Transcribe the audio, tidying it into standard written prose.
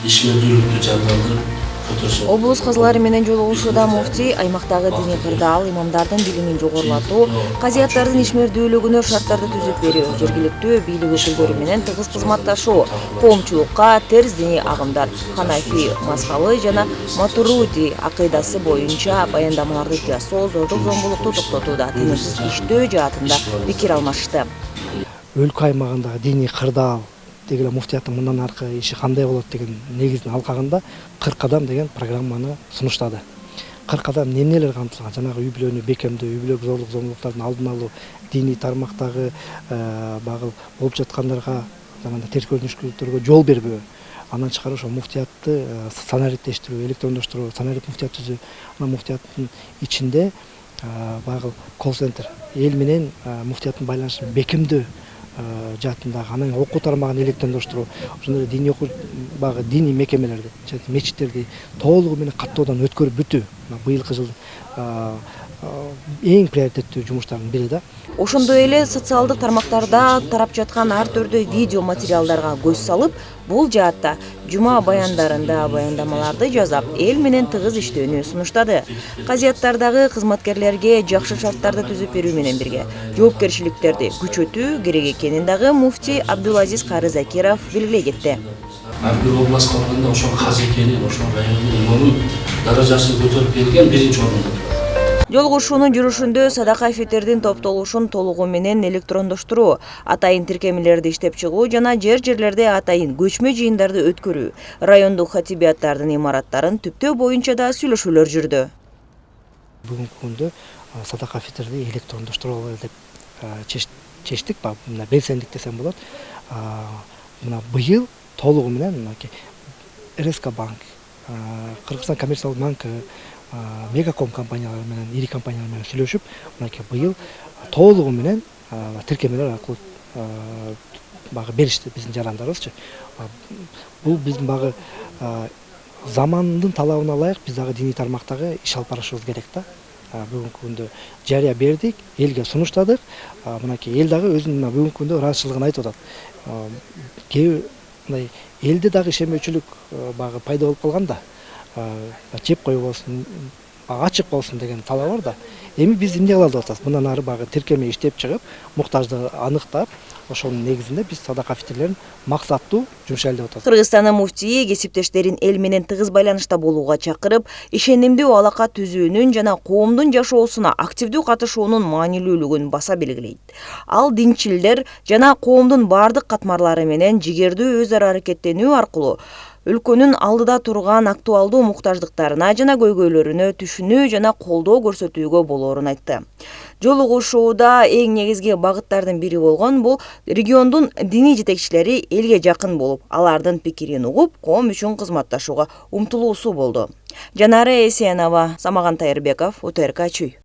ишмердүүлүктү жандандырып өтөсүн. Облус кызылары менен жолугушууда муфтий аймактагы диний кырдаал, имамдардын билимин жогорулатуу, казияттардын ишмердүүлүгүнө шарттарды түзүп берүү, жергиликтүү бийлик өкүлдөрү менен тыгыз кызматташуу, коомчулукка терс диний агымдар, ханафи мазхабы жана матуруди акыйдасы боюнча баяндамаларды жасоо, зордук зомбулукту токтотууда тынымсыз иштөө жаатында пикир алмашты. Өлкө аймагындагы диний кырдаал деген муфтияттын мындан аркы иши кандай болот деген негиздин алкагында 40 кадам деген программаны сунуштады. 40 кадам эмнелер камтылган? Жанагы үй бүлөнү бекемдөө, үй бүлө зорлук зомбулуктардын алдын алуу, диний тармактагы багыл болуп жаткандарга жанагындай терс көрүнүштөргө жол бербөө. Андан тышкары ошо муфтиятты санариттештирүү, электрондоштуруу, санарит муфтият түзүү. Анан муфтияттын ичинде багыл колл-центр эл менен муфтияттын байланышын бекемдөө жаатындагы, анан окуу тармагын электрондоштуруу, ошондой эле диний окуу багы диний мекемелерди, мечиттерди толугу менен каттоодон өткөрүп бүтүү. Быйылкы жыл эң приоритеттүү жумуштардын бири да. Ошондой эле социалдык тармактарда тарап жаткан ар түрдүү видео материалдарга көз салып, бул жаатта жума баяндарында баяндамаларды жасап, эл менен тыгыз иштөөнү сунуштады. Казияттардагы кызматкерлерге жакшы шарттарды түзүп берүү менен бирге жоопкерчиликтерди күчөтүү керек экенин дагы муфтий Абдулазиз Кары Закиров белгилей кетти. Ар бир областка барганда ошол казекенин, ошол райондун имамын даражасын көтөрүп келген биринчи орунда. Жолугушуунун жүрүшүндө садака фитрдин топтолушун толугу менен электрондоштуруу, атайын тиркемелерди иштеп чыгуу жана жерлерде атайын көчмө жыйындарды өткөрүү, райондук хатибияттардын имараттарын түптөө боюнча да сүйлөшүүлөр жүрдү. Бүгүнкү күндө садака фитрди электрондоштуралы деп чечтик, мына белсендик десем болот. Мына быйыл толугу менен РСК банк, Кыргызстан коммерциялык банкы, Мегаком компаниялары менен, ири компаниялар менен сүйлөшүп, мынакей быйыл толугу менен тиркемелер аркылуу багы беришти биздин жарандарыбызчы. Бул биздин багы замандын талабына ылайык биз дагы диний тармактагы иш алып барышыбыз керек да. Бүгүнкү күндө жарыя бердик, элге сунуштадык. Мынакей эл дагы өзүнүн бүгүнкү күндө ыраазычылыгын айтып атат. Кээ мындай элде дагы ишенбөөчүлүк багы пайда болуп калганда, жеп коюу болсун, ачык болсун деген талап бар да. Эми биз эмне кылалы деп атабыз? Мындан ары багы тиркеме иштеп чыгып, муктаждыгы аныктап, ошонун негизинде биз садака фитрлерин максаттуу жумшайлы деп атабыз. Кыргызстандын муфтийи кесиптештерин эл менен тыгыз байланышта болууга чакырып, ишенимдүү алака түзүүнүн жана коомдун жашоосуна активдүү катышуунун маанилүүлүгүн баса белгилейт. Ал динчилдер жана коомдун бардык катмарлары менен жигердүү өз ара аракеттенүү аркылуу өлкөнүн алдыда турган актуалдуу муктаждыктарына жана көйгөйлөрүнө түшүнүү жана колдоо көрсөтүүгө болоорун айтты. Жолугушууда эң негизги багыттардын бири болгон бул региондун диний жетекчилери элге жакын болуп, алардын пикирин угуп, коом үчүн кызматташууга умтулуусу болду. Жанара Эсенова, Самаган Тайырбеков, УТРК Чүй.